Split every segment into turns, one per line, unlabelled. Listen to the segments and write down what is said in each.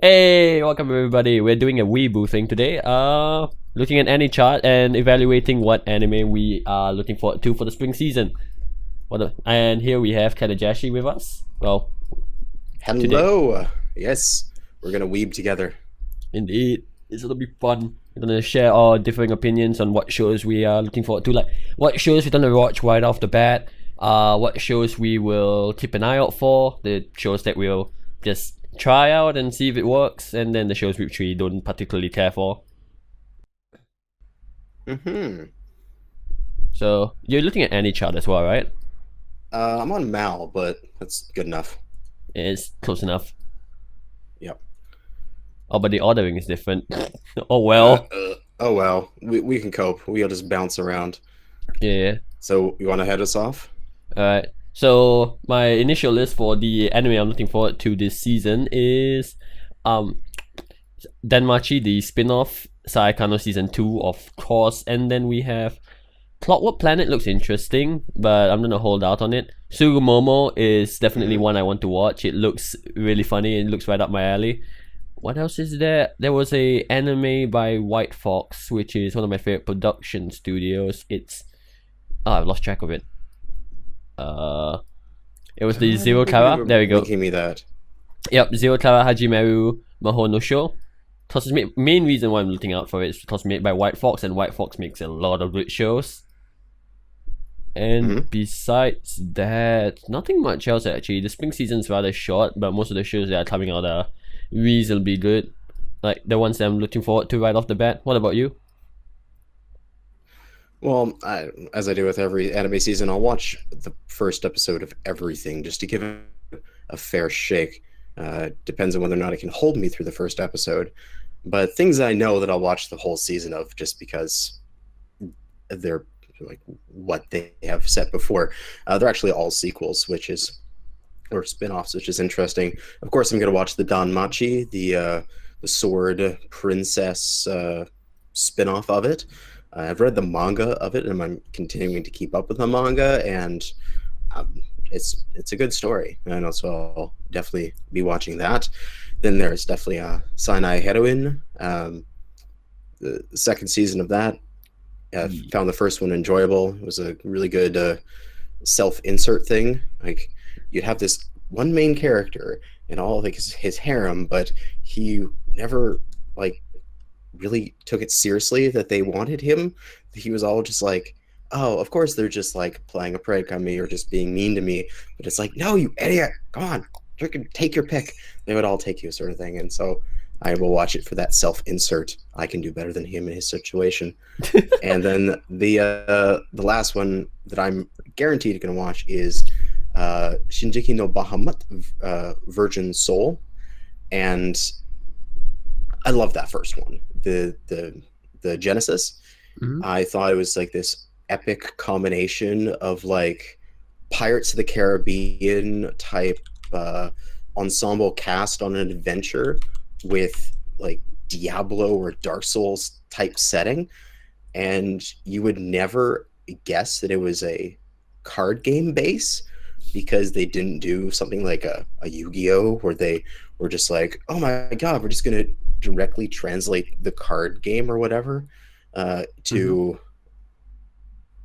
Hey, welcome everybody. We're doing a weeboo thing today. Looking at any chart and evaluating what anime we are looking forward to for the spring season. And here we have Kanajashi with us. Well, today,
Hello. Yes, we're gonna weeb together.
indeed, it's gonna be fun. We're gonna share our differing opinions on what shows we are looking forward to, like what shows we're gonna watch right off the bat. What shows we will keep an eye out for. The shows that we'll just try out and see if it works, and then the shows which we don't particularly care for.
Mm-hmm.
So you're looking at any chart as well, right?
I'm on Mal, but that's good enough.
It's close enough.
Yep.
Oh, but the ordering is different. Oh
Uh,
well.
uh, oh well, we can cope. We'll just bounce around.
Yeah.
So you want to head us off?
Alright. So my initial list for the anime I'm looking forward to this season is um Thenmachi, the spin-off, Saekano season 2, of course, and then we have Clockwork Planet. Looks interesting, but I'm gonna hold out on it. Sugu Mobile is definitely
Mm-hmm.
one I want to watch. It looks really funny and it looks right up my alley. What else is there? There was a anime by White Fox, which is one of my favorite production studios. It's I've lost track of it. Uh, it was the
I
Zero
don't think you
Kara. There
were
we go.
linking me that.
Yep, Zero Kara Hajimeru Maho no Sho. Because main reason why I'm looking out for it is because made by White Fox, and White Fox makes a lot of good shows.
Mm-hmm.
And besides that, nothing much else actually. The spring season is rather short, but most of the shows that are coming out are reasonably good. Like the ones that I'm looking forward to right off the bat. What about you?
Well, as I do with every anime season, I'll watch the first episode of everything just to give it a fair shake. Depends on whether or not it can hold me through the first episode. But things I know that I'll watch the whole season of just because they're like what they have set before. They're actually all sequels, which is or spin-offs, which is interesting. Of course, I'm going to watch the Danmachi, the sword princess spin-off of it. I've read the manga of it, and I'm continuing to keep up with the manga, and it's a good story, and so I'll definitely be watching that. Then there's definitely Sinai Heroine, the second season of that. Found the first one enjoyable. It was a really good self-insert thing. Like you'd have this one main character and all like his harem, but he never like really took it seriously that they wanted him. He was all just like, oh, of course they're just like playing a prank on me or just being mean to me. But it's like, no, you idiot, come on, take your pick. They would all take you, sort of thing. And so I will watch it for that self-insert. I can do better than him in his situation. And then the last one that I'm guaranteed going to watch is Shinjiki no Bahamut, Virgin Soul, and I love that first one, the Genesis.
Mhm.
I thought it was like this epic combination of like Pirates of the Caribbean type ensemble cast on an adventure with like Diablo or Dark Souls type setting, and you would never guess that it was a card game base because they didn't do something like a Yu-Gi-Oh where they were just like, oh my god, we're just going to directly translate the card game or whatever
Mhm.
to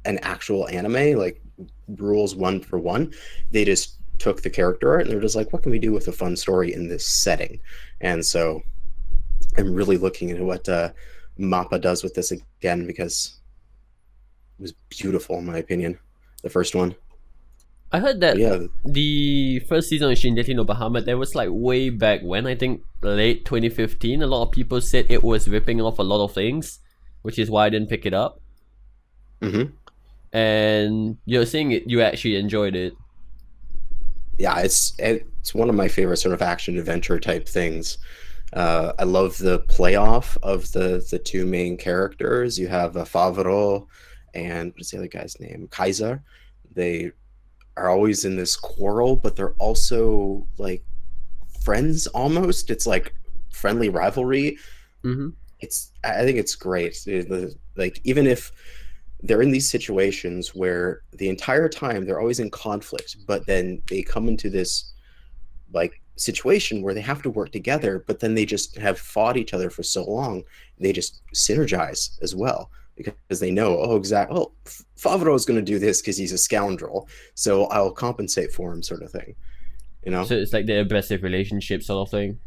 an actual anime, like rules one for one. They just took the character art and they're just like, what can we do with a fun story in this setting? And so I'm really looking into what Mappa does with this again because it was beautiful in my opinion, the first one.
I heard
But
that
yeah,
the first season of Shingeki no Bahamut, that was like way back when, I think late 2015. A lot of people said it was ripping off a lot of things, which is why I didn't pick it up.
hmm
And you're saying it, you actually enjoyed it.
yeah, it's one of my favorite sort of action adventure type things. I love the playoff of the two main characters. You have Favreau and what's the other guy's name? Kaiser. They are always in this quarrel, but they're also like friends almost. It's like friendly rivalry.
Mm-hmm.
I think it's great. Like even if they're in these situations where the entire time they're always in conflict, but then they come into this like situation where they have to work together, but then they just have fought each other for so long, they just synergize as well because they know, oh, exactly, well, Favreau is going to do this because he's a scoundrel, so I'll compensate for him, sort of thing. You know?
So it's like the abrasive relationship sort of thing.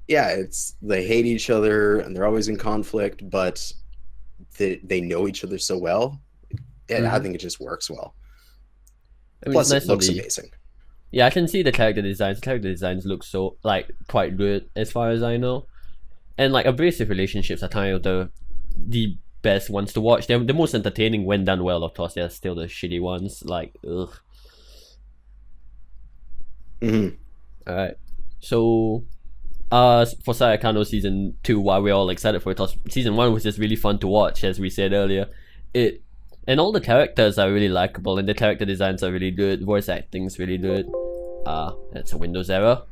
Yeah, it's they hate each other and they're always in conflict, but they know each other so well. Yeah, I
Mm-hmm.
think it just works well.
I mean, it's
Plus, it
nice on
looks
the.
amazing.
Yeah, I can see the character designs. The character designs look so like quite good as far as I know. And like abrasive relationships are kind of the best ones to watch. They're the most entertaining when done well. Of course, they're still the shitty ones. Like ugh.
Hmm.
All right. So for Sayakano season 2, while we're all excited for it, season 1 was just really fun to watch, as we said earlier. It and all the characters are really likable, and the character designs are really good. Voice acting's really good. That's a Windows error.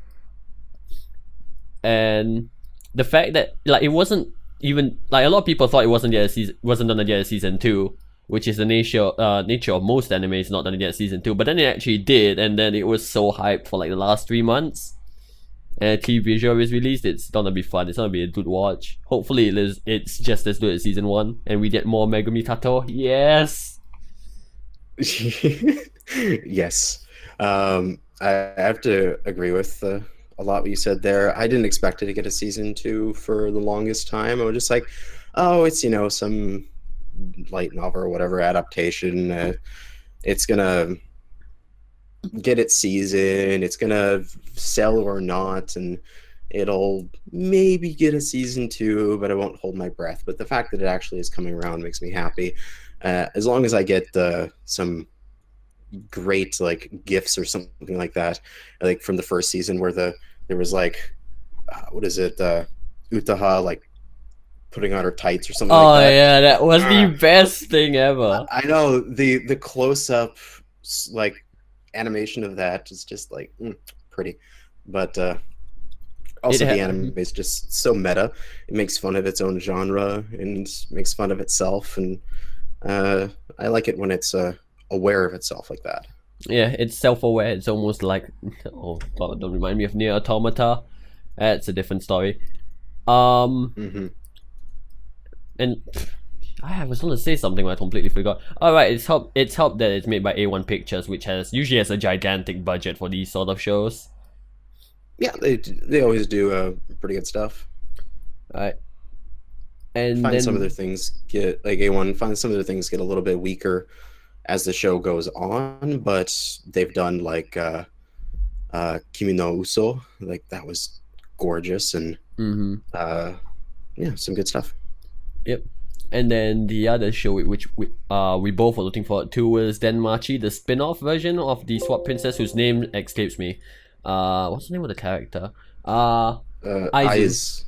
And the fact that like it wasn't even like a lot of people thought it wasn't gonna get a season 2, which is the nature of most animes not gonna get season 2, but then it actually did, and then it was so hyped for like the last 3 months. And key visual is released. It's gonna be fun. It's gonna be a good watch. Hopefully it's just as good as season 1 and we get more Megumi Kato. Yes.
Yes. I have to agree with a lot what you said there. I didn't expect it to get a season 2 for the longest time. I was just like, oh, it's, some light novel or whatever adaptation. It's gonna get its season, it's gonna sell or not, and it'll maybe get a season 2, but I won't hold my breath. But the fact that it actually is coming around makes me happy. As long as I get some great like gifts or something like that, like from the first season where there was like what is it, Utaha like putting on her tights or something like
Oh
that.
yeah, that was the
Ah,
best thing ever.
I know the close up like animation of that is just like pretty, but also the anime
Mhm.
is just so meta. It makes fun of its own genre and makes fun of itself, and uh, I like it when it's aware of itself like that.
Yeah, it's self-aware. It's almost like oh god, don't remind me of Near Automata. That's a different story. Um,
Hmm.
and I was gonna say something but I completely forgot. Alright, it's helped that it's made by A1 Pictures, which usually has a gigantic budget for these sort of shows.
Yeah, they always do pretty good stuff.
Right. And
Find some of their
then
things get like A1. Find some of their things get a little bit weaker as the show goes on, but they've done like Kimi no Uso, like that was gorgeous, and
mm-hmm.
uh, yeah, some good stuff.
Yep. And then the other show which we both were looking forward to was Denmachi, the spin-off version of the Sword Princess whose name escapes me. What's the name of the character? Aizu.
Eyes.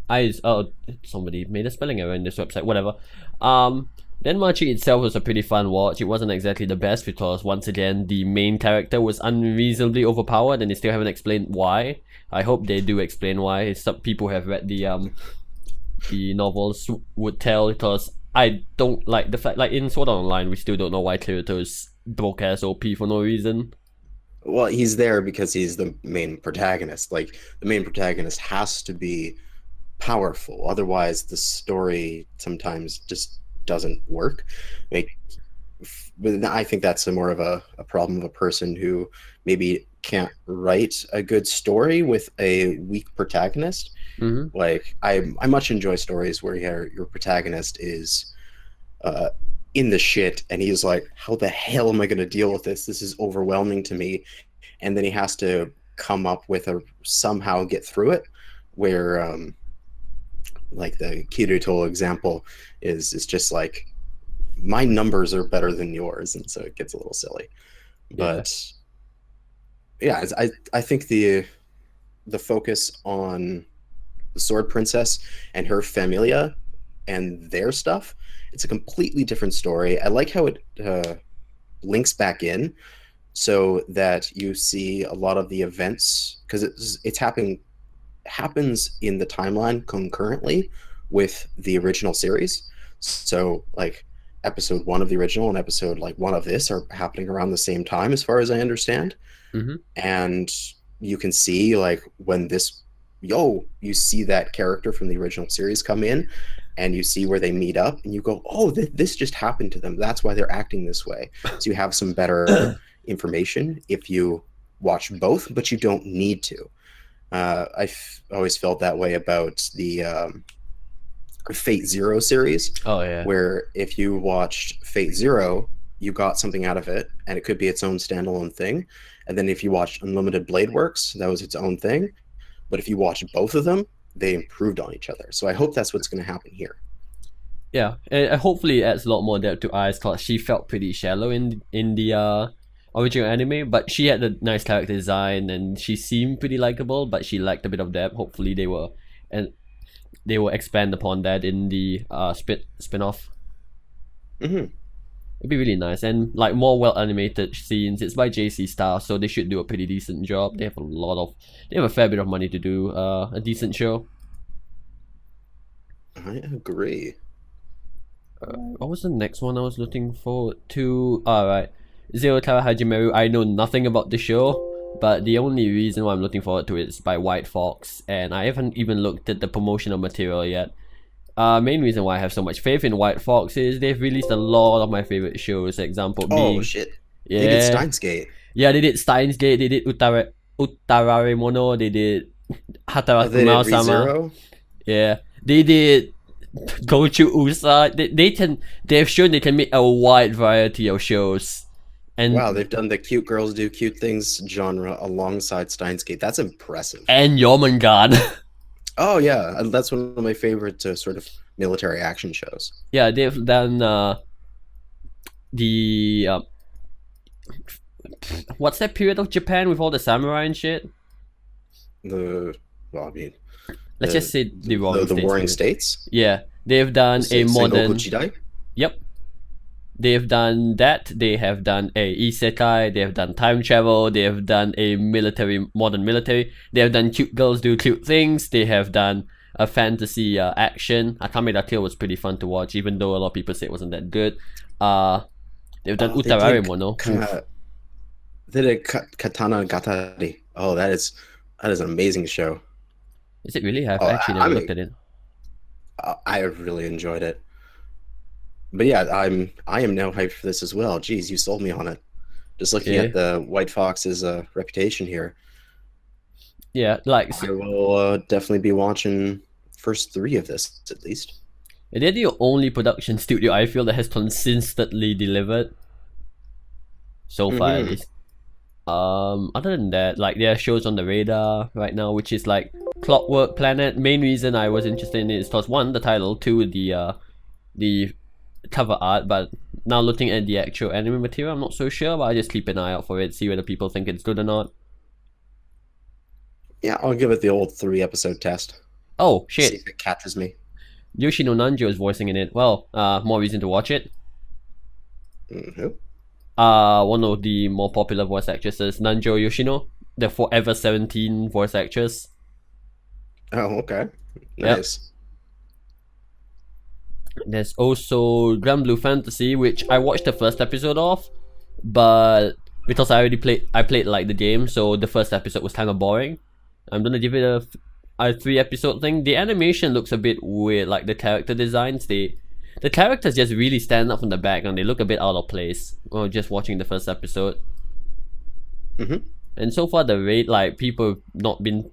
Eyes. Oh, somebody made a spelling error in this website. Whatever. Um, Denmachi itself was a pretty fun watch. It wasn't exactly the best because once again the main character was unreasonably overpowered, and they still haven't explained why. I hope they do explain why. Some people have read the novels would tell, because I don't like the fact like in Sword Art Online we still don't know why Kirito is broke ass OP for no reason.
Well, he's there because he's the main protagonist. Like the main protagonist has to be powerful, otherwise the story sometimes just doesn't work. Like, but I think that's more of a problem of a person who maybe can't write a good story with a weak protagonist.
Mm-hmm.
Like I much enjoy stories where your protagonist is uh, in the shit and he's like, how the hell am I going to deal with this? This is overwhelming to me, and then he has to come up with a somehow get through it. Where like the Kirito example is just like my numbers are better than yours, and so it gets a little silly.
Yeah.
But yeah, I think the focus on the Sword Princess and her familia and their stuff, it's a completely different story. I like how it links back in so that you see a lot of the events because it's happens in the timeline concurrently with the original series. So like episode 1 of the original and episode like 1 of this are happening around the same time as far as I understand.
Mm-hmm.
And you can see like when you see that character from the original series come in, and you see where they meet up, and you go, oh, this just happened to them. That's why they're acting this way. So you have some better information if you watch both, but you don't need to. Always felt that way about the Fate Zero series,
Oh yeah.
where if you watched Fate Zero, you got something out of it, and it could be its own standalone thing. And then if you watched Unlimited Blade Works, that was its own thing. But if you watched both of them, they improved on each other. So I hope that's what's going to happen here.
Yeah, and hopefully it adds a lot more depth to Ai's, cause she felt pretty shallow in the original anime, but she had a nice character design and she seemed pretty likable, but she lacked a bit of depth. Hopefully they will expand upon that in the spin-off.
Mm-hmm.
It'd be really nice, and like more well animated scenes. It's by JC Star, so they should do a pretty decent job. They have a fair bit of money to do a decent show.
I agree.
What was the next one I was looking forward to? Alright, Zero Tara Hajimeru. I know nothing about the show, but the only reason why I'm looking forward to it is by White Fox, and I haven't even looked at the promotional material yet. Main reason why I have so much faith in White Fox is they've released a lot of my favorite shows. Example being,
Oh shit!
yeah,
They did Steins Gate.
yeah, they did Steins Gate, they did Utarare Mono, they did
Oh,
Hataraku
they did
Mao-sama.
ReZero.
Yeah, they did Gochu Usa. They've shown they can make a wide variety of shows. And
Wow, they've done the cute girls do cute things genre alongside Steins Gate. That's impressive.
and Yomengan.
Oh yeah, that's one of my favorite sort of military action shows.
Yeah, they've done the what's that period of Japan with all the samurai and shit?
Well, I mean,
Let's just say the
Warring
period.
States.
Yeah, they've done a modern.
Sengoku Jidai.
Yep. They've done that. They have done a isekai. They have done time travel. They have done a modern military. They have done cute girls do cute things. They have done a fantasy action. Akame da Kill was pretty fun to watch, even though a lot of people say it wasn't that good. They've done Utarare Mono.
They did Katana Gatari. Oh, that is an amazing show.
Is it really? I've
Oh,
actually never looked at it.
I really enjoyed it. But yeah, I am now hyped for this as well. Jeez, you sold me on it. Just looking at the White Fox's reputation here.
Yeah, like
I will definitely be watching first 3 of this at least.
they're the only production studio I feel that has consistently delivered so far at least. Other than that, like there are shows on the radar right now, which is like Clockwork Planet. Main reason I was interested in it is because 1, the title, 2, the cover art, but now looking at the actual anime material, I'm not so sure, but I just keep an eye out for it, see whether people think it's good or not.
Yeah, I'll give it the old 3-episode test.
Oh
See
shit,
if it catches me.
Yoshino Nanjo is voicing in it. Well, more reason to watch it.
Who?
One of the more popular voice actresses, Nanjo Yoshino, the Forever 17 voice actress.
Oh, okay.
Yep.
Nice.
There's also Grand Blue Fantasy, which I watched the first episode of, but because I played like the game, so the first episode was kind of boring. I'm gonna give it a 3-episode thing. The animation looks a bit weird, like the character designs. The characters just really stand up from the background. They look a bit out of place while just watching the first episode.
Mm-hmm.
And so far, the rate, like people not been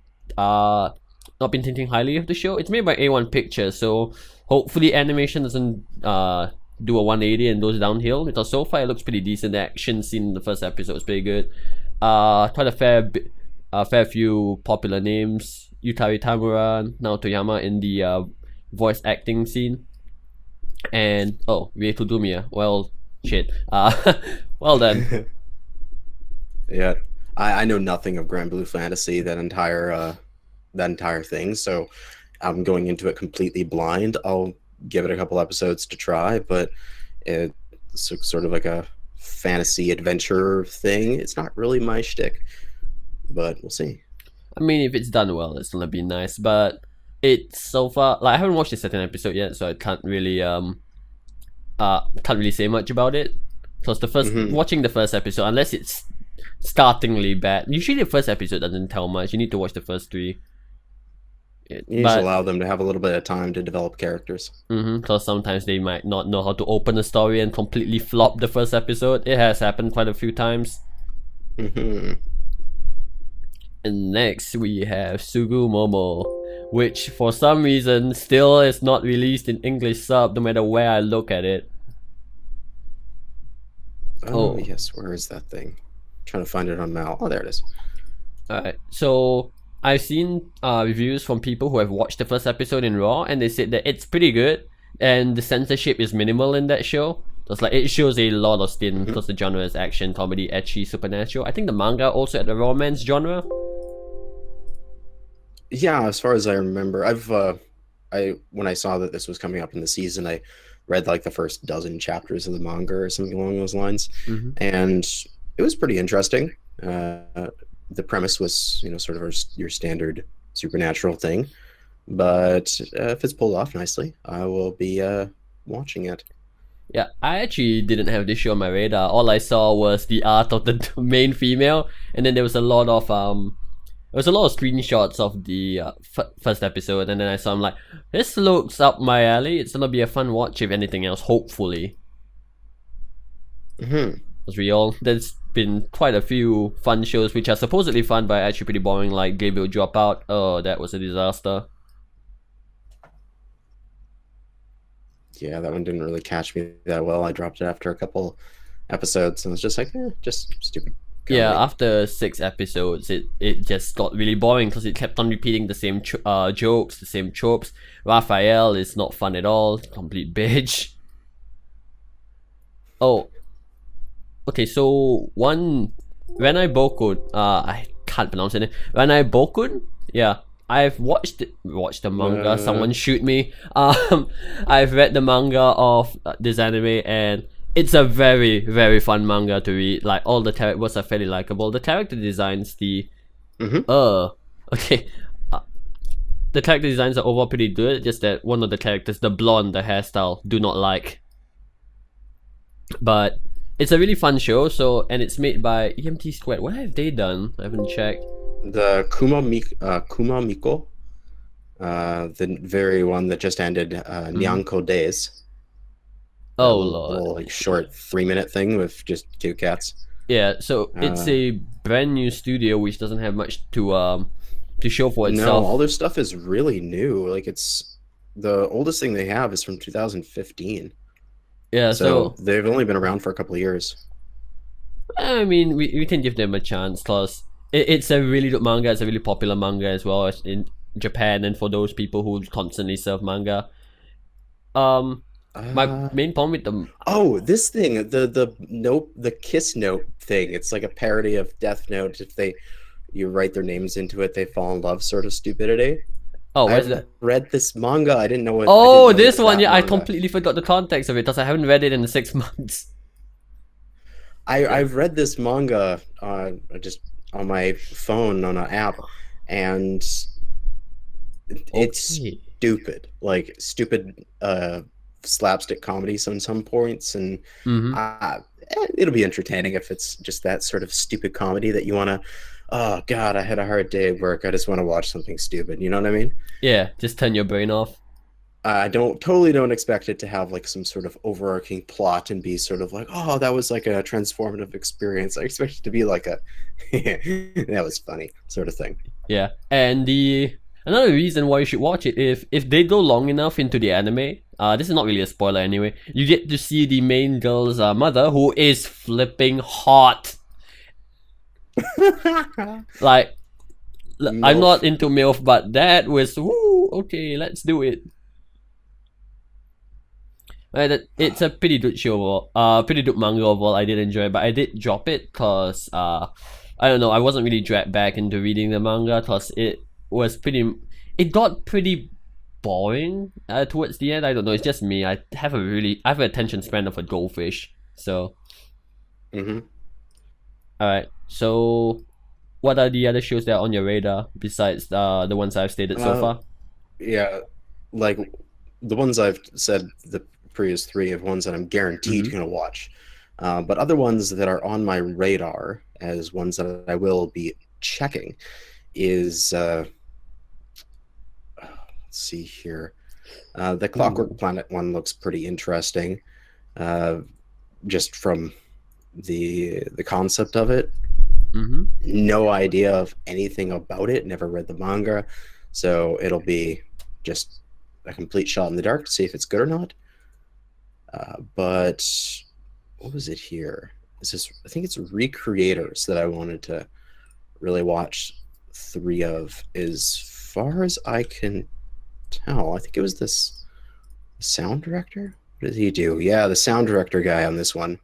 thinking highly of the show. It's made by A1 Pictures, so hopefully animation doesn't do a 180 and goes downhill, because so far it looks pretty decent. The action scene in the first episode was pretty good. Quite a fair few popular names. Yutari Tamura, Naoto Yama in the voice acting scene. And Rieku Dumiya. Well, shit. Well done.
Yeah, I know nothing of Grand Blue Fantasy, that entire thing, so I'm going into it completely blind. I'll give it a couple episodes to try, but it's sort of like a fantasy adventure thing. It's not really my shtick, but we'll see.
I mean, if it's done well, it's gonna be nice, but it's so far, like, I haven't watched the second episode yet, so I can't really say much about it. Because watching the first episode, unless it's startingly bad. Usually the first episode doesn't tell much. You need to watch the first three.
You need to allow them to have a little bit of time to develop characters.
Because sometimes they might not know how to open a story and completely flop the first episode. It has happened quite a few times.
Mm-hmm.
And next we have Sugu Mobile, which for some reason still is not released in English sub no matter where I look at it.
Oh, yes, where is that thing? Trying to find it on Mal. Oh, there it is.
Alright, so I've seen reviews from people who have watched the first episode in Raw, and they said that it's pretty good, and the censorship is minimal in that show. It's like it shows a lot of skin because the genre is action, comedy, ecchi, supernatural. I think the manga also had the romance genre.
Yeah, as far as I remember, when I saw that this was coming up in the season, I read like the first dozen chapters of the manga or something along those lines, and it was pretty interesting. The premise was, sort of your standard supernatural thing, but if it's pulled off nicely, I will be watching it.
Yeah, I actually didn't have this show on my radar. All I saw was the art of the main female, and then there was a lot of screenshots of the first episode, and then I saw, I'm like, this looks up my alley. It's gonna be a fun watch if anything else, hopefully. Because there's been quite a few fun shows which are supposedly fun but actually pretty boring, like Gabriel Dropout. Oh, that was a disaster.
Yeah, that one didn't really catch me that well. I dropped it after a couple episodes and was just like, just stupid.
Yeah, after 6 episodes, it just got really boring because it kept on repeating the same jokes, the same tropes. Raphael is not fun at all, complete bitch. Oh, okay, so Renai Bokun, I can't pronounce it. Renai Bokun? Yeah, I've watched the manga. Someone shoot me. I've read the manga of this anime, and it's a very, very fun manga to read. Like, all the characters are fairly likable. The character designs, the character designs are overall pretty good. Just that one of the characters, the blonde, the hairstyle, do not like. But it's a really fun show. And it's made by EMT Squared. What have they done? I haven't checked.
The Kuma Miko, the very one that just ended, Nyanko Days.
Oh lord!
Little, like, short 3-minute thing with just 2 cats.
Yeah, so it's a brand new studio which doesn't have much to show for itself.
No, all their stuff is really new. Like, it's the oldest thing they have is from 2015.
Yeah, so
they've only been around for a couple of years.
I mean, we can give them a chance, plus it's a really good manga. It's a really popular manga as well in Japan, and for those people who constantly surf manga. My main problem with them.
Oh, this thing, the Kiss Note thing. It's like a parody of Death Note. If you write their names into it, they fall in love, sort of stupidity.
Oh, what's that?
Read this manga. I didn't know what.
Oh, this one. Yeah, manga. I completely forgot the context of it because I haven't read it in 6 months.
I've read this manga just on my phone on an app, and it's stupid. Like, stupid slapstick comedy on some points, and it'll be entertaining if it's just that sort of stupid comedy that you want to. Oh god, I had a hard day at work. I just want to watch something stupid. You know what I mean?
Yeah, just turn your brain off.
I don't expect it to have like some sort of overarching plot and be sort of like, oh, that was like a transformative experience. I expect it to be like a that was funny sort of thing.
Yeah, and another reason why you should watch it, if they go long enough into the anime, this is not really a spoiler anyway, you get to see the main girl's mother, who is flipping hot. Like, MILF. I'm not into MILF, but that was, woo, okay, let's do it. It's a pretty good show, pretty good manga overall. I did enjoy it, but I did drop it because, I don't know, I wasn't really dragged back into reading the manga because it got pretty boring towards the end. I don't know, it's just me. I have an attention span of a goldfish, so. Alright, so what are the other shows that are on your radar besides the ones I've stated so far?
Yeah, like the ones I've said, the previous 3 of ones that I'm guaranteed gonna watch. But other ones that are on my radar as ones that I will be checking is let's see here. The Clockwork
Ooh.
Planet one looks pretty interesting, uh, just from the concept of it.
Mm-hmm.
No idea of anything about it. Never read the manga, so it'll be just a complete shot in the dark to see if it's good or not. But what was it here? Is this? I think it's Recreators that I wanted to really watch three of. As far as I can tell, I think it was this sound director. What did he do? Yeah, the sound director guy on this one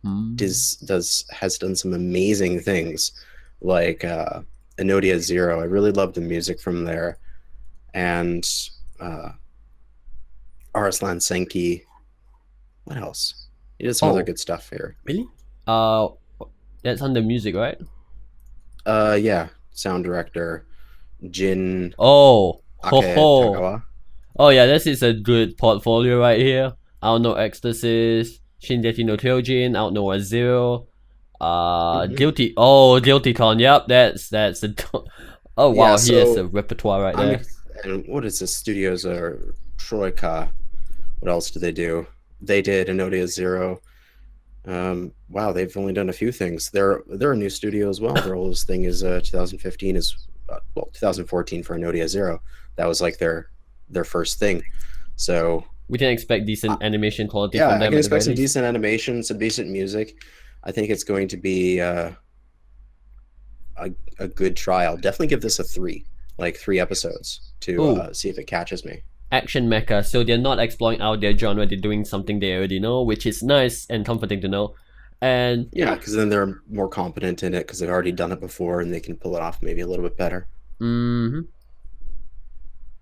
Mm.
has done some amazing things, like Enodia Zero. I really love the music from there, and uh, Arslan Senki. What else? He did some other
Oh,
good stuff here.
really? Uh, that's under music, right?
Yeah, sound director Jin
Oh, ho ho.
Aketagawa.
Oh yeah, this is a good portfolio right here. I don't know Ecstasis, Shingeki no Kyojin, I don't know what Zero.
Mm-hmm.
Guilty. Oh, Guilty Con. Yep, that's a. Oh
Yeah,
wow, he has
so
a repertoire right
I'm
there.
ex- and what is this? Studios are Troika. What else do they do? They did Enodia Zero. Wow, they've only done a few things. They're a new studio as well. Their oldest thing is 2015 is 2014 for Enodia Zero. That was like their first thing. So
We can expect
uh,
decent animation quality from
yeah, I
them
can
at the
expect
very
some
least.
decent animation, some decent music. I think it's going to be a good try. I'll definitely give this a three, like 3 episodes to
Oh,
see if it catches me.
action mecha. So they're not exploring out their genre. They're doing something they already know, which is nice and comforting to know. And
Yeah,
yeah.
because then they're more competent in it because they've already done it before and they can pull it off maybe a little bit better.
Hmm.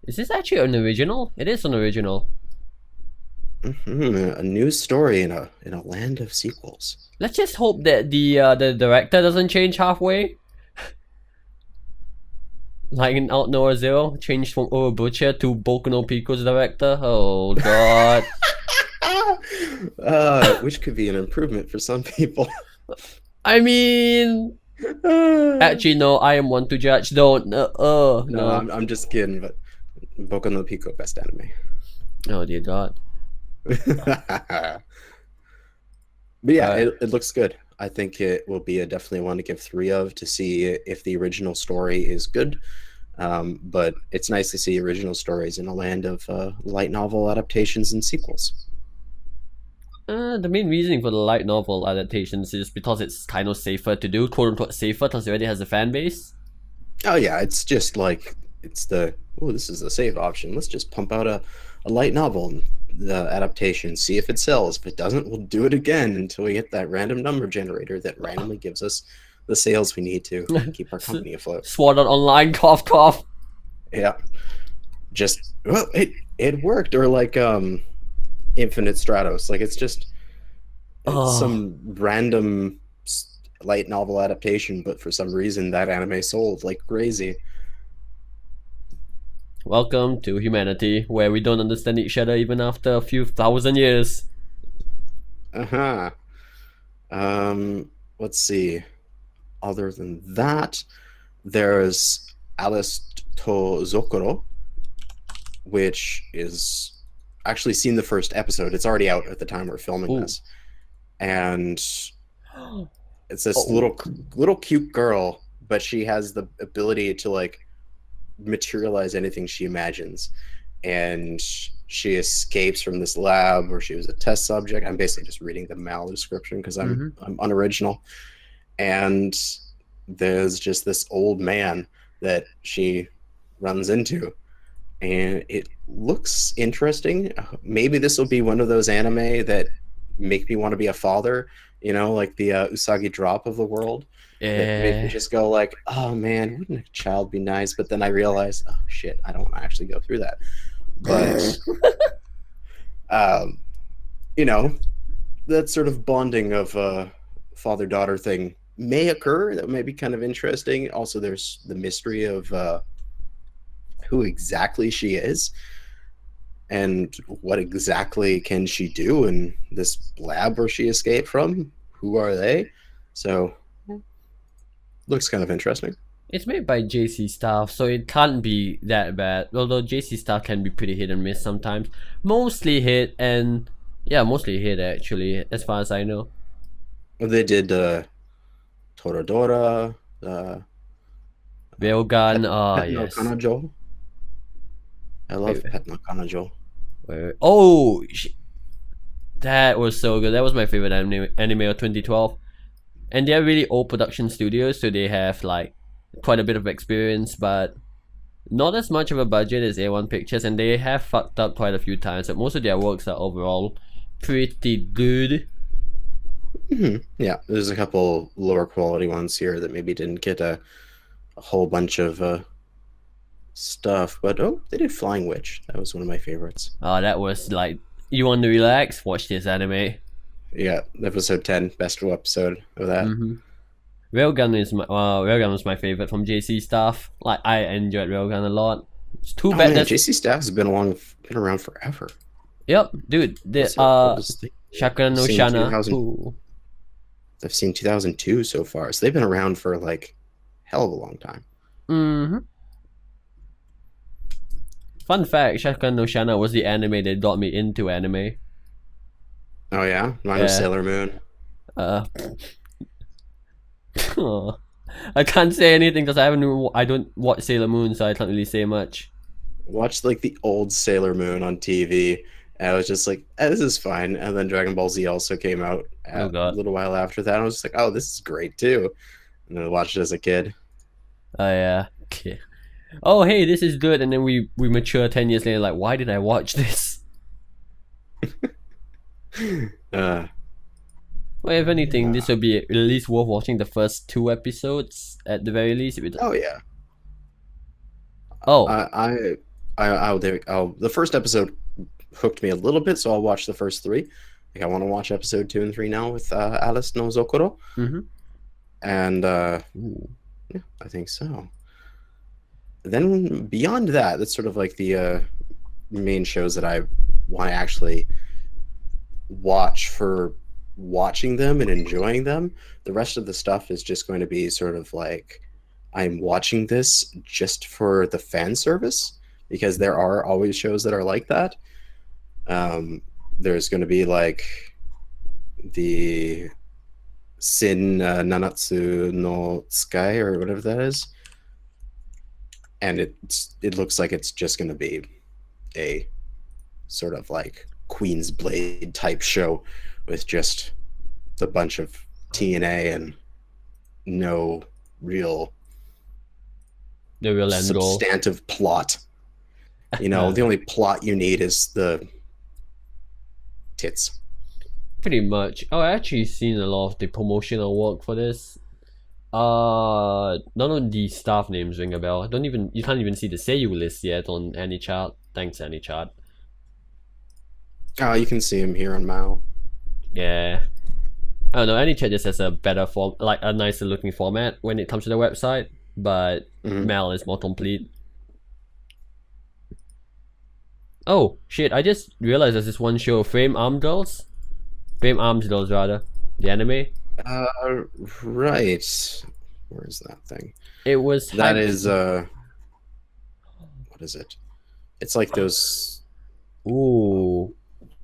Is this actually an original? It is an original.
A new story in a land of sequels.
Let's just hope that the director doesn't change halfway. Like in Outnower Zero, changed from Oro Butcher to Boku no Pico's director. Oh god.
Which could be an improvement for some people.
I mean, actually no, I am one to judge. Don't.
No,
No.
I'm just kidding, but Boku no Pico best anime.
Oh dear god.
But yeah,
Alright.
it looks good. I think it will be a definitely one to give three of to see if the original story is good. But it's nice to see original stories in a land of light novel adaptations and sequels.
The main reasoning for the light novel adaptations is because it's kind of safer to do, quote unquote safer, because it already has a fan base.
Oh yeah, it's just like it's the this is the save option. Let's just pump out a light novel and the adaptation, see if it sells. If it doesn't, we'll do it again until we get that random number generator that randomly gives us the sales we need to keep our company afloat.
Sword Art Online, cough cough.
Yeah. Just well, it worked. Or like Infinite Stratos. Like it's
Oh,
some random light novel adaptation, but for some reason that anime sold like crazy.
welcome to humanity, where we don't understand each other even after a few thousand years.
Uh-huh. Let's see. Other than that, there's Alice to Zokoro, which is actually seen the first episode. It's already out at the time we're filming
Ooh.
this. And it's this
Oh.
little cute girl, but she has the ability to like materialize anything she imagines. And she escapes from this lab where she was a test subject. I'm basically just reading the mal description because
Mm-hmm.
I'm unoriginal. And there's just this old man that she runs into, and it looks interesting. Maybe this will be one of those anime that make me want to be a father, like the Usagi Drop of the world, that make me
Eh.
just go like, oh man, wouldn't a child be nice? But then I realize, oh shit, I don't want to actually go through that. But um, you know, that sort of bonding of father daughter thing may occur. That may be kind of interesting. Also, there's the mystery of who exactly she is and what exactly can she do in this lab where she escaped from. who are they? So looks kind of interesting.
It's made by JC Staff, so it can't be that bad. Although JC Staff can be pretty hit and miss sometimes. Mostly hit, and yeah, mostly hit actually, as far as I know.
They did Toradora,
Railgun,
Pet no
yes.
Kanajo. I
Wait,
love Pet no Kanajo.
wait. Oh, that was so good. That was my favorite anime of 2012. And they're really old production studios, so they have like quite a bit of experience, but not as much of a budget as A1 Pictures, and they have fucked up quite a few times. But most of their works are overall pretty good.
Yeah, there's a couple lower quality ones here that maybe didn't get a whole bunch of stuff, but oh, they did Flying Witch. That was one of my favorites.
Oh, that was like, you want to relax? Watch this anime.
Yeah, episode 10, best episode of that.
Railgun was my favorite from JC Staff. Like, I enjoyed Railgun a lot. It's too bad
Man,
that
JC Staff has been around forever.
Yep, dude. The Shakura no Shana. Ooh.
I've seen 2002 so far, so they've been around for like hell of a long time.
Fun fact: Shakura no Shana was the anime that got me into anime.
Oh yeah, mine was Sailor Moon.
I can't say anything because I don't watch Sailor Moon, so I can't really say much.
Watched like the old Sailor Moon on TV, and I was just like, this is fine. And then Dragon Ball Z also came out a little while after that. I was just like, oh, this is great too. And then I watched it as a kid.
Oh yeah. Okay. Oh hey, this is good. And then we mature 10 years later, like, why did I watch this? Well, if anything, this will be at least worth watching the first 2 episodes at the very least.
Oh yeah.
Oh.
The first episode hooked me a little bit, so I'll watch the first 3. Like I want to watch episode 2 and 3 now with Alice no Zokoro. And yeah, I think so. Then beyond that, that's sort of like the main shows that I want to actually watch for watching them and enjoying them. The rest of the stuff is just going to be sort of like, I'm watching this just for the fan service, because there are always shows that are like that. There's going to be like the Sin Nanatsu no Sky or whatever that is, and it looks like it's just going to be a sort of like Queen's Blade type show with just a bunch of TNA and no real substantive plot. You know, the only plot you need is the tits.
Pretty much. Oh, I actually seen a lot of the promotional work for this. None of the staff names ring a bell. You can't even see the Seiyu list yet on AnyChart. Thanks, AnyChart.
Oh, you can see him here on Mao.
Yeah. I don't know, AnyChart just has a better form, like a nicer looking format when it comes to the website, but Mal is more complete. Oh shit, I just realized there's this one show, Frame Arms Girls, rather, the anime.
Right. Where is that thing?
It was
what is it? It's like those.
Ooh.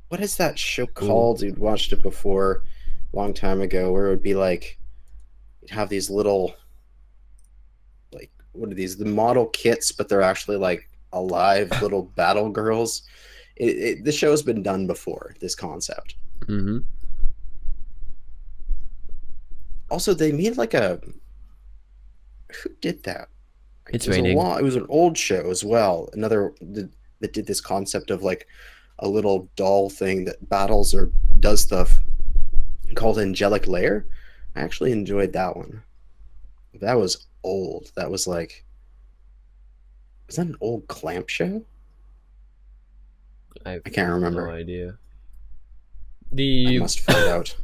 What is that show called? You'd watched it before, a long time ago, where it would be like, you'd have these little, like, what are these? The model kits, but they're actually like alive little battle girls. The show's been done before, this concept.
Also,
they made like a. Who did that?
It's raining.
It was an old show as well. That did this concept of like a little doll thing that battles or does stuff, called Angelic Lair. I actually enjoyed that one. That was old. That was like. Was that an old Clamp show? I can't remember.
No idea.
I must find out.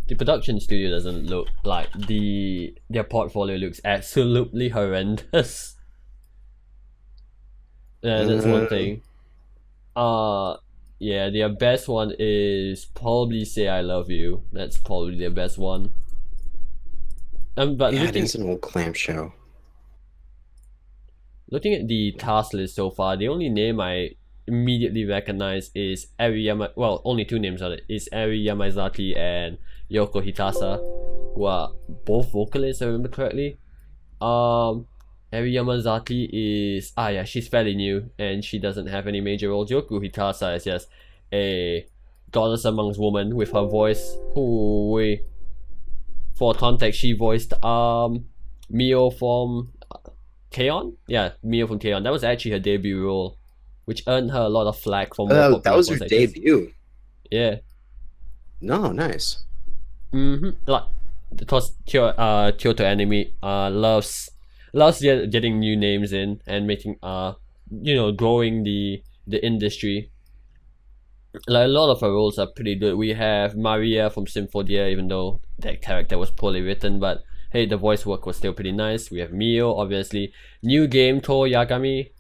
The production studio doesn't look like their portfolio looks absolutely horrendous. That's one thing. Yeah, their best one is probably Say I Love You. That's probably their best one. But
Yeah, it
looking
is an old clam show.
looking at the task list so far, the only name I immediately recognize is well, only two names on it. Is Eri Yamazaki and Yoko Hitasa, who are both vocalists, if I remember correctly. Eri Yamazaki is yeah, she's fairly new and she doesn't have any major roles. Yoko Hitasa is just a goddess amongst women with her voice. Who, for context, she voiced Mio from K-On? Yeah, Mio from K-On. That was actually her debut role, which earned her a lot of flack from more
That
popular
was her
voice actors.
debut.
Yeah.
No, nice.
Like, because Kyoto Anime loves getting new names in and making growing the industry. Like a lot of her roles are pretty good. We have Maria from Symphodia, even though that character was poorly written, but hey, the voice work was still pretty nice. We have Mio, obviously. New game To Yagami.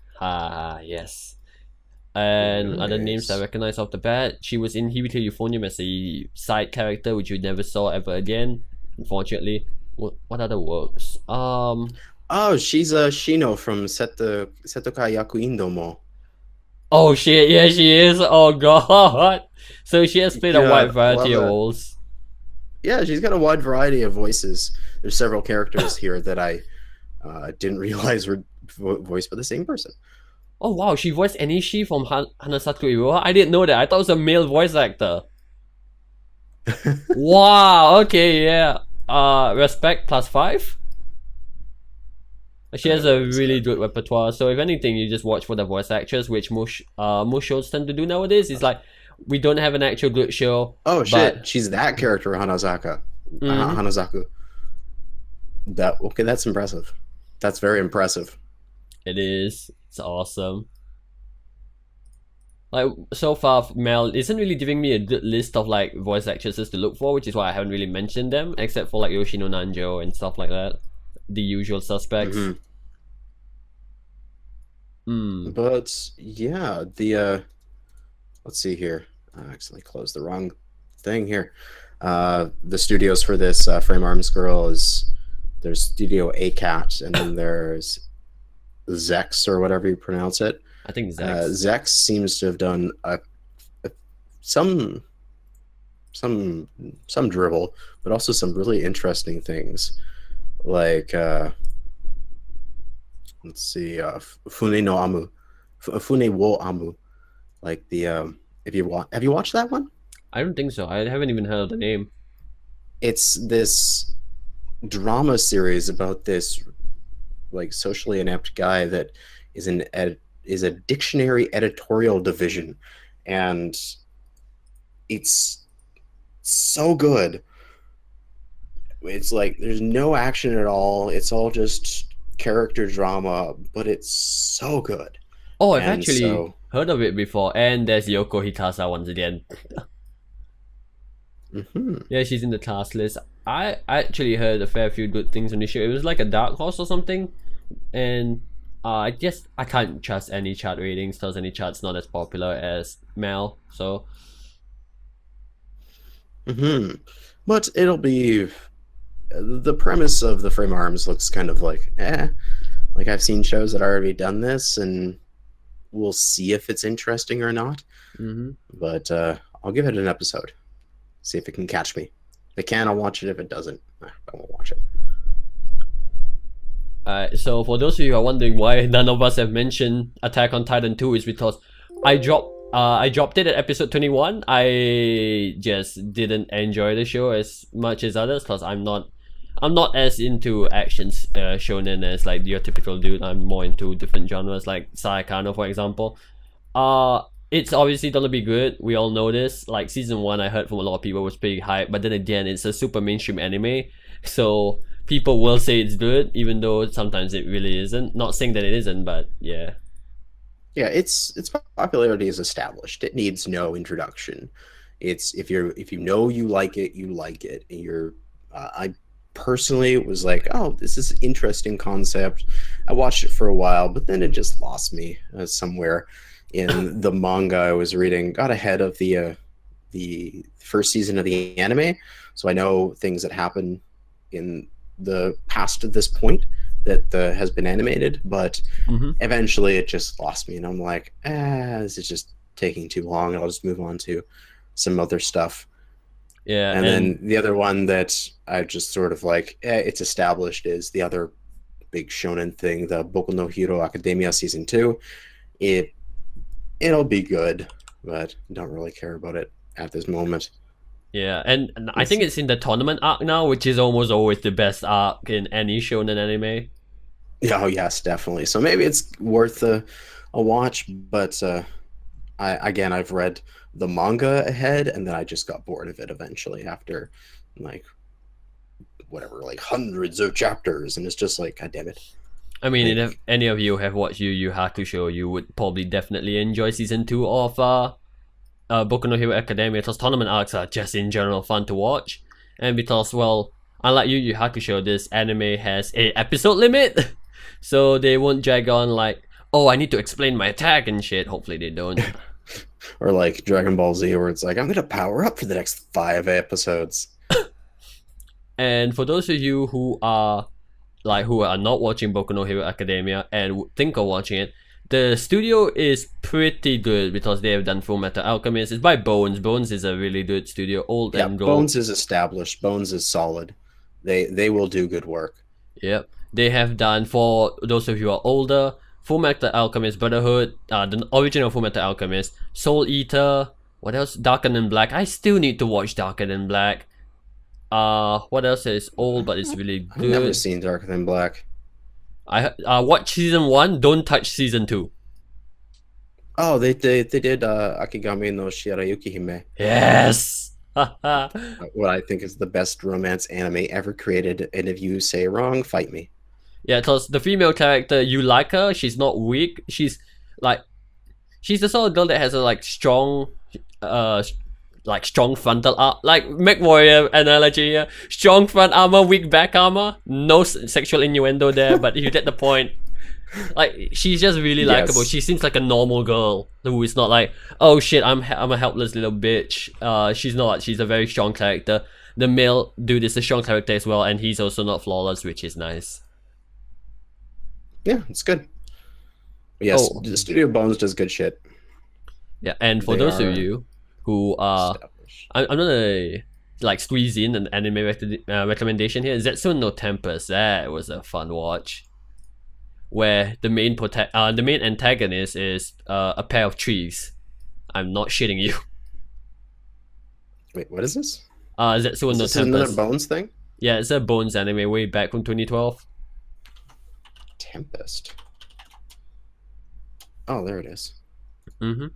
Yes. And other names I
Nice.
recognize off the bat. She was in Hibito Euphonium as a side character, which you never saw ever again, unfortunately. What other works?
Oh, she's Shino from Setokai Yaku Indomo.
Oh shit, yeah, she is. Oh god. So she has played a wide
Yeah,
variety
love
of
that.
roles.
Yeah, she's got a wide variety of voices. There's several characters here that I didn't realize were voiced by the same person.
Oh wow, she voiced Enishi from Hanasaku Iroha? I didn't know that. I thought it was a male voice actor. Wow, okay, yeah. Respect +5. She has a
What is
really
that?
good repertoire. So if anything, you just watch for the voice actors, which most shows tend to do nowadays. It's like we don't have an actual good show,
Oh
but
shit, she's that character, Hanazaka.
mhm,
Hanazaku. That's impressive. That's very impressive.
it is. It's awesome. Like so far, Mel isn't really giving me a good list of like voice actresses to look for, which is why I haven't really mentioned them, except for like Yoshino Nanjo and stuff like that. The usual suspects.
Hmm.
Hmm.
But yeah, the let's see here. I accidentally closed the wrong thing here. The studios for this Frame Arms Girl is there's Studio ACAT, and then there's Zex or whatever you pronounce it.
I think Zax.
Zex seems to have done a, some some some dribble, but also some really interesting things. Like let's see, Fune no Amu, Fune wo Amu. Like the if you have you watched that one?
I don't think so. I haven't even heard of the name.
It's this drama series about this like socially inept guy that is a dictionary editorial division, and it's so good. It's like there's no action at all. It's all just character drama, but it's so good.
Oh, I've
And
actually
so,
heard of it before. And there's Yoko Hitasa once again.
mhm.
Yeah, she's in the task list. I actually heard a fair few good things on the show. It was like a dark horse or something, and I guess I can't trust any chart ratings because any chart's not as popular as Mel. So
But it'll be the premise of the frame arms looks kind of like like I've seen shows that already done this, and we'll see if it's interesting or not.
hmm
But I'll give it an episode, see if it can catch me. If it can, I'll watch it. If it doesn't, I won't watch it.
So for those of you who are wondering why none of us have mentioned Attack on Titan 2 is because I dropped it at episode 21. I just didn't enjoy the show as much as others because I'm not as into actions shonen as like your typical dude. I'm more into different genres like Saekano, for example. It's obviously gonna be good. We all know this. Like season 1, I heard from a lot of people was pretty hype, but then again, it's a super mainstream anime, so people will say it's good, even though sometimes it really isn't. Not saying that it isn't, but yeah.
Yeah, its popularity is established. It needs no introduction. It's if you know you like it, you like it. And I personally was like, oh, this is an interesting concept. I watched it for a while, but then it just lost me somewhere. in the manga I was reading got ahead of the first season of the anime, so I know things that happen in the past at this point that has been animated, but
Mm-hmm.
eventually it just lost me, and I'm like, this is just taking too long. I'll just move on to some other stuff.
Yeah,
And
and
then the other one that I just sort of like, it's established is the other big shonen thing, the Boku no Hero Academia season 2. It it'll be good, but don't really care about it at this moment.
yeah, and I
It's,
think it's in the tournament arc now, which is almost always the best arc in any shonen anime.
oh yes, definitely. So maybe it's worth a watch, but I've read the manga ahead, and then I just got bored of it eventually after like whatever, like hundreds of chapters, and it's just like, God damn it.
I mean, if
Like,
any of you have watched Yu Yu Hakusho, you would probably definitely enjoy season 2 of Boku no Hero Academia, because tournament arcs are just in general fun to watch, and because, well, unlike Yu Yu Hakusho, this anime has a episode limit, so they won't drag on like, oh, I need to explain my attack and shit. Hopefully they don't.
or like Dragon Ball Z, where it's like, I'm gonna power up for the next 5 episodes.
And for those of you who are not watching Boku no Hero Academia and think of watching it, the studio is pretty good because they have done Full Metal Alchemist. It's by Bones. Bones is a really good studio, old
Yeah,
and gold.
Bones is established. Bones is solid. They will do good work.
Yep. They have done, for those of you who are older, Full Metal Alchemist Brotherhood, the original Full Metal Alchemist, Soul Eater, what else? Darker Than Black. I still need to watch Darker Than Black. What else is old but it's really
I've never
good?
seen Darker Than Black.
I watch season 1, don't touch season 2.
Oh, they did Akigami no Shirayuki Hime,
Yes!
what I think is the best romance anime ever created. And if you say wrong, fight me.
Yeah, because the female character, you like her, she's not weak. Like, she's the sort of girl that has a uh, strong frontal armor, like Mech Warrior analogy here. Strong front armor, weak back armor. No sexual innuendo there, but you get the point. Like, she's just really likable.
Yes.
She seems like a normal girl who is not like, oh shit, I'm a helpless little bitch. She's not. She's a very strong character. The male dude is a strong character as well, and he's also not flawless, which is nice.
Yeah, it's good. Yes,
Oh,
the Studio Bones does good shit.
yeah, and for
They
those of
are
you who are,
established.
I'm gonna like squeeze in an anime recommendation here. Zetsu no Tempest. That was a fun watch, where the main antagonist is a pair of trees. I'm not shitting you.
Wait, what is this?
Zetsu
Is
no
this another
Tempest.
Bones thing?
Yeah, it's a Bones anime way back from 2012.
Tempest. Oh, there it is.
Mm-hmm.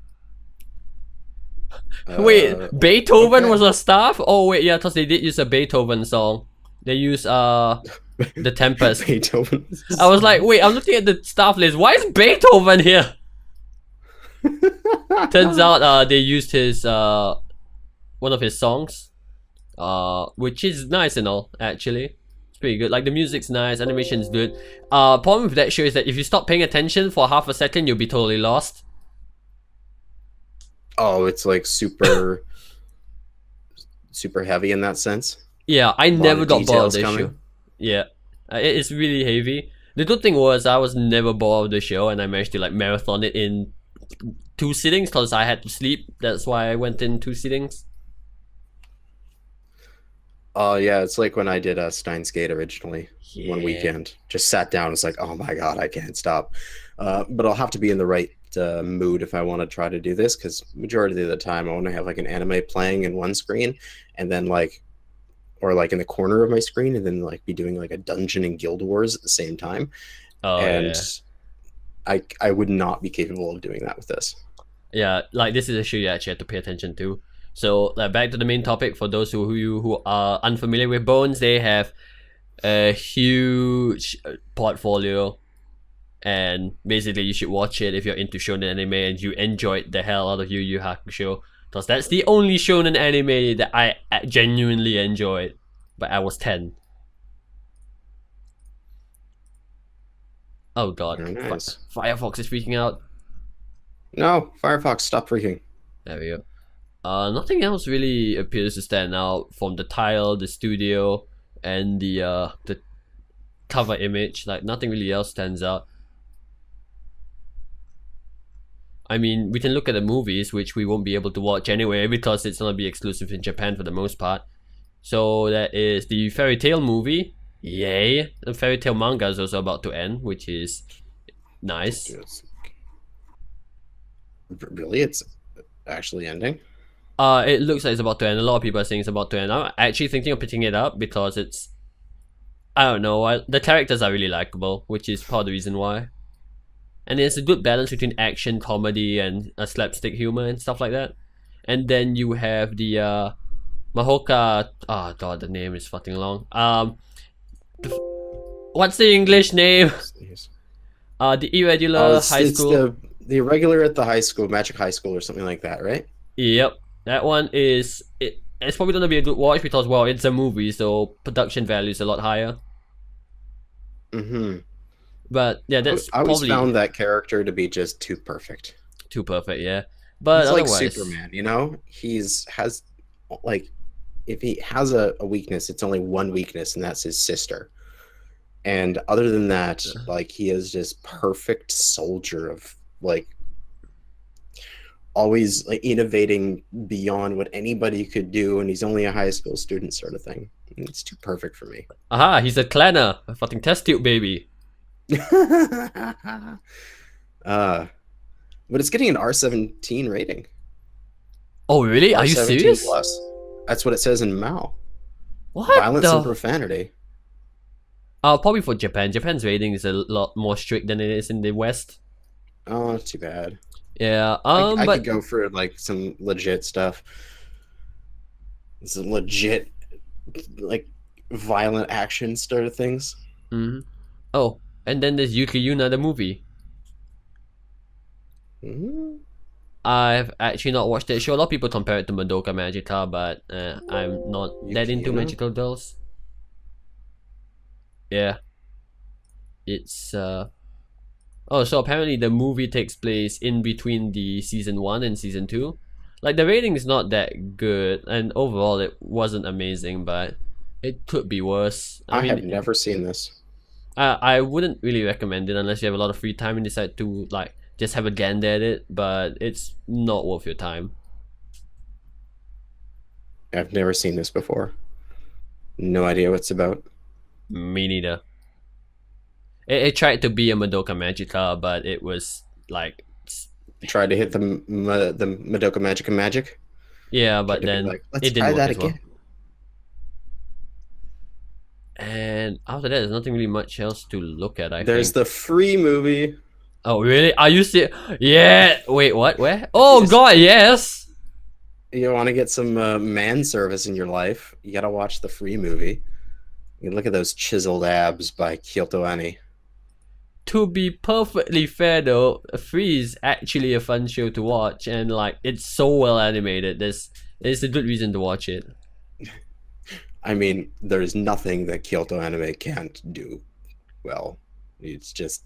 Wait, Beethoven
okay.
was a staff? Oh wait, yeah, because they did use a Beethoven song. They used the Tempest.
Beethoven.
I was like, wait, I'm looking at the staff list. Why is Beethoven here? Turns out they used his one of his songs, which is nice and all. Actually, it's pretty good. Like, the music's nice, animation's good. Problem with that show is that if you stop paying attention for half a second, you'll be totally lost.
Oh, it's like super, super heavy in that sense.
Yeah, I
A lot
never
of
got bored of
details
this
coming.
show. Yeah, it's really heavy. The good thing was I was never bored of the show, and I managed to like marathon it in 2 sittings because I had to sleep. That's why I went in 2 sittings.
Oh yeah, it's like when I did Steins Gate originally. One
Yeah.
weekend, just sat down. It's like, oh my god, I can't stop. But I'll have to be in the right mood if I want to try to do this, because majority of the time I want to have like an anime playing in one screen, and then like, or like in the corner of my screen, and then like be doing like a dungeon and guild wars at the same time.
Oh
And
yeah.
I would not be capable of doing that with this.
Yeah, like this is a show you actually have to pay attention to. So back to the main topic. For those who are unfamiliar with Bones, they have a huge portfolio, and basically you should watch it if you're into shonen anime and you enjoyed the hell out of Yu Yu Hakusho, because that's the only shonen anime that I genuinely enjoyed. But I was 10. Oh god,
Very nice.
Firefox is freaking out.
No, Firefox, stop freaking.
There we go. Nothing else really appears to stand out from the tile, the studio, and the cover image. Like nothing really else stands out. I mean, we can look at the movies, which we won't be able to watch anyway because it's gonna be exclusive in Japan for the most part. So that is the Fairy Tail movie. Yay! The Fairy Tail manga is also about to end, which is nice.
Really, it's actually ending.
It looks like it's about to end. A lot of people are saying it's about to end. I'm actually thinking of picking it up because it's, I don't know, the characters are really likable, which is part of the reason why. And there's a good balance between action, comedy, and slapstick humor and stuff like that. And then you have the Mahoka. Oh god, the name is fucking long. What's the English name? The
Oh,
irregular high
it's
school.
the irregular at the high school, Magic High School or something like that, right?
Yep, that one is it. It's probably gonna be a good watch because well, it's a movie, so production value is a lot higher.
Mm-hmm.
But yeah, that's
I always
probably
found that character to be just too perfect.
too perfect. Yeah, but
He's like
otherwise,
Superman, you know? He's has like if he has a weakness, it's only one weakness, and that's his sister. And other than that, like he is just perfect soldier of like always like innovating beyond what anybody could do, and he's only a high school student sort of thing. It's too perfect for me.
aha, he's a clanner, a fucking test tube baby.
uh but it's getting an R17 rating.
Oh really? Are you
R17
serious?
plus. That's what it says in Mao.
What
Violence and
the?
profanity.
Probably for Japan. Japan's rating is a lot more strict than it is in the West.
Oh, too bad.
Yeah.
I
But
could go for like some legit stuff. Some legit like violent action sort of things.
mhm. Oh, and then there's Yuki Yuna the movie.
Mm,
I've actually not watched it. Sure, a lot of people compare it to Madoka Magica, but I'm not that into
Yukino?
magical girls. Yeah, it's Oh, so apparently the movie takes place in between the season 1 and season 2. Like the rating is not that good, and overall it wasn't amazing, but it could be worse. I
I have
mean,
never seen this.
I wouldn't really recommend it unless you have a lot of free time and decide to like just have a gander at it, but it's not worth your time.
I've never seen this before. No idea what it's about.
Me neither. It tried to be a Madoka Magica, but it was like,
Tried to hit the Madoka Magica magic.
yeah,
Tried
but
to be
then
like, let's
it didn't
try
work
that
as well.
again.
And after that, there's nothing really much else to look at, I
There's
think.
the free movie.
Oh, really? Are you serious? Yeah. Wait, what? Where? Oh,
Yes.
God, yes.
You want to get some man service in your life, you gotta watch the free movie. You look at those chiseled abs by Kyoto Ani.
To be perfectly fair, though, Free is actually a fun show to watch, and like it's so well animated. There's a good reason to watch it.
I mean, there's nothing that Kyoto Anime can't do well. It's just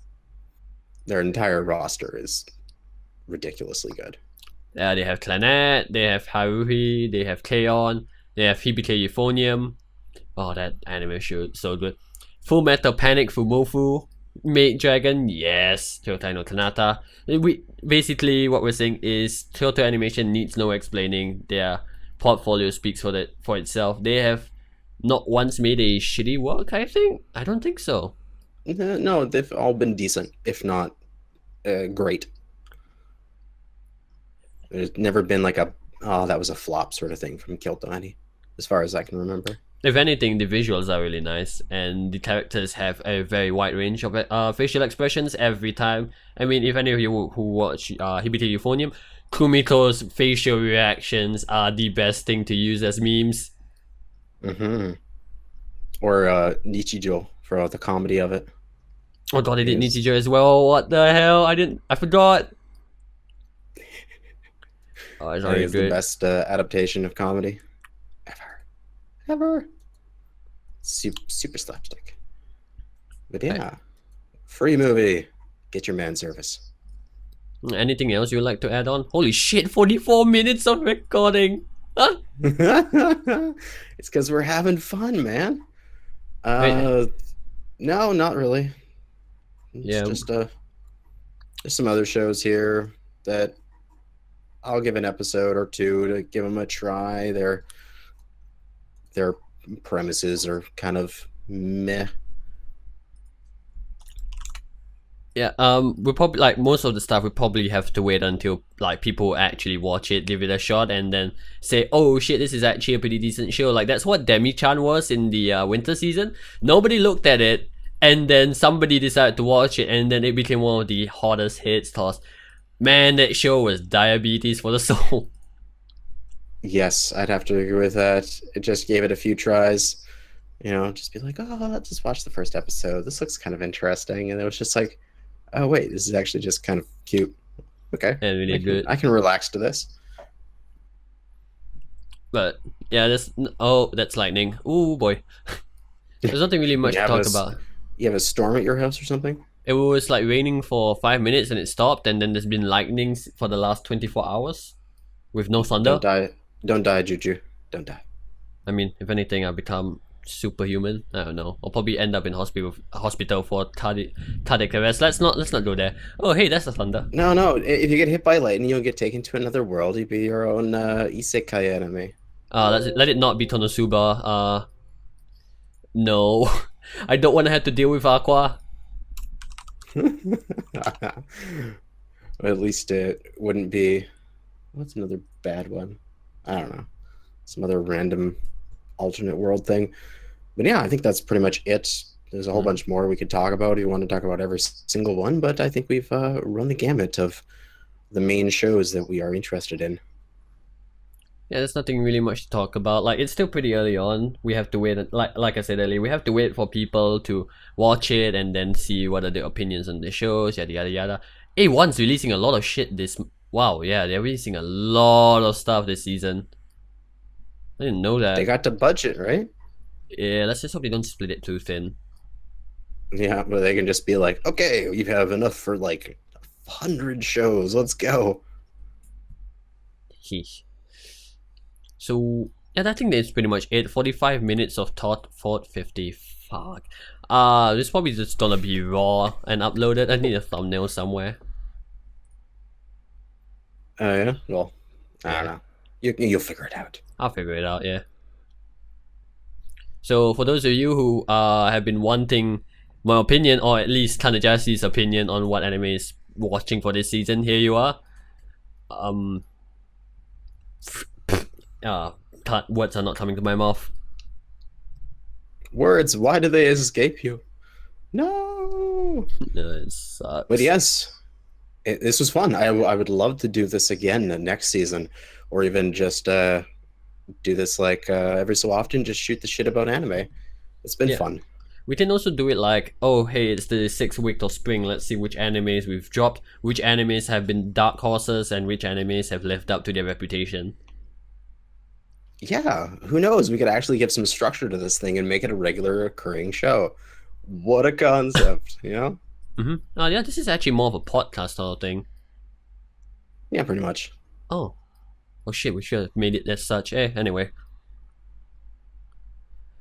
their entire roster is ridiculously good.
They have Clannad, they have Haruhi, they have K-On, they have Hibike Euphonium. Oh, that anime show is so good. Full Metal Panic Fumofu, Maid Dragon, yes. Toyotai no Kanata. We basically what we're saying is Kyoto Animation needs no explaining. Their portfolio speaks for itself. They have not once made a shitty work. I don't think so.
No, they've all been decent, if not great. There's never been like a oh that was a flop sort of thing from Kyoto Ani, as far as I can remember.
If anything, the visuals are really nice, and the characters have a very wide range of facial expressions every time. I mean, if any of you who watch Hibiki Euphonium, Kumiko's facial reactions are the best thing to use as memes.
Mm-hmm. Or Nichijou for the comedy of it.
Oh god, they did
Is
Nichijou as well. What the hell? I forgot. Oh, it's
I think
already
it's the
good.
best adaptation of comedy ever. Super slapstick. But yeah, free movie. Get your man service.
Anything else you'd like to add on? Holy shit, 44 minutes of recording! Huh?
It's because we're having fun, man.
Wait,
No, not really. It's
yeah,
just there's some other shows here that I'll give an episode or two to give them a try. Their premises are kind of meh.
yeah, we probably, like, most of the stuff we probably have to wait until, like, people actually watch it, give it a shot, and then say, oh shit, this is actually a pretty decent show. Like, that's what Demi-chan was in the winter season. Nobody looked at it, and then somebody decided to watch it, and then it became one of the hottest hits. Cause, man, that show was diabetes for the soul.
Yes, I'd have to agree with that. It just gave it a few tries. Just be like, oh, let's just watch the first episode. This looks kind of interesting. And it was just like, oh, wait, this is actually just kind of cute. Okay.
And really good.
I can relax to this.
But yeah, that's lightning. Ooh boy. There's nothing really much to talk about.
You have a storm at your house or something?
It was like raining for 5 minutes and it stopped, and then there's been lightnings for the last 24 hours with no thunder.
Don't die, Juju. Don't die.
I mean, if anything, I'll become superhuman. I don't know. I'll probably end up in hospital for cardiac arrest. Let's not go there. Oh hey, that's the thunder.
No. If you get hit by lightning, you'll get taken to another world. You'll be your own isekai enemy.
Let it not be Tonosuba. No. I don't want to have to deal with Aqua.
At least it wouldn't be. What's another bad one? I don't know. Some other random alternate world thing. But yeah, I think that's pretty much it. There's a whole bunch more we could talk about if you want to talk about every single one, but I think we've run the gamut of the main shows that we are interested in.
Yeah, there's nothing really much to talk about. Like, it's still pretty early on. We have to wait, like I said earlier, we have to wait for people to watch it and then see what are the opinions on the shows, yada yada yada. A1's releasing a lot of shit this. Wow, yeah, they're releasing a lot of stuff this season. I didn't know that.
They got the budget, right?
Yeah, let's just hope they don't split it too thin.
Yeah, but they can just be like, okay, you have enough for like 100 shows. Let's go.
Heesh. So yeah, I think that's pretty much it. 45 minutes of Thought 50. Fuck. This is probably just gonna be raw and uploaded. I need a thumbnail somewhere.
Yeah. Well, I don't know. You'll figure it out.
I'll figure it out. Yeah. So for those of you who have been wanting my opinion, or at least Kanajashi's opinion on what anime is watching for this season, here you are. Words are not coming to my mouth.
Words, why do they escape you? No.
No, it sucks.
But yes, this was fun. I would love to do this again next season, or even just do this like every so often, just shoot the shit about anime. It's been fun.
We can also do it like, oh hey, it's the 6th week of spring, let's see which animes we've dropped, which animes have been dark horses, and which animes have lived up to their reputation.
Yeah, who knows? We could actually give some structure to this thing and make it a regular occurring show. What a concept, you know?
Mm-hmm. Oh yeah, this is actually more of a podcast sort of thing.
Yeah, pretty much.
Oh shit, we should have made it as such. Anyway.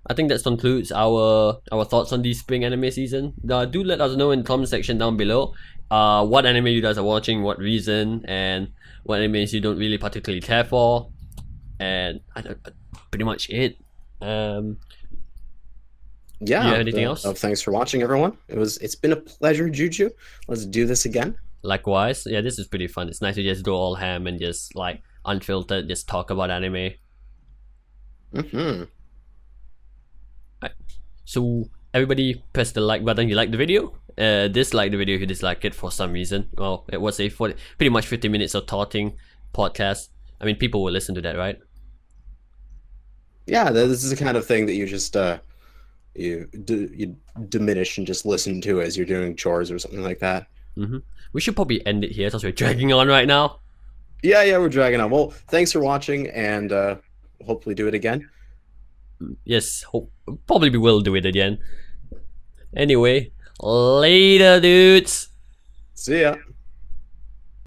I think that concludes our thoughts on the spring anime season. Do let us know in the comment section down below what anime you guys are watching, what reason, and what animes you don't really particularly care for. And pretty much it.
Yeah.
Do you have anything else?
Thanks for watching, everyone. It's been a pleasure, Juju. Let's do this again.
Likewise. Yeah, this is pretty fun. It's nice to just go all ham and just like unfiltered, just talk about anime.
Mm-hmm.
Right. So everybody press the like button if you like the video. Dislike the video if you dislike it for some reason. Well, it was pretty much 50 minutes of talking podcast. I mean, people will listen to that, right?
Yeah, this is the kind of thing that you just you diminish and just listen to as you're doing chores or something like that.
Mm-hmm. We should probably end it here because we're dragging on right now.
Yeah, we're dragging on. Well, thanks for watching, and hopefully do it again.
Yes, probably we will do it again. Anyway, later, dudes.
See ya.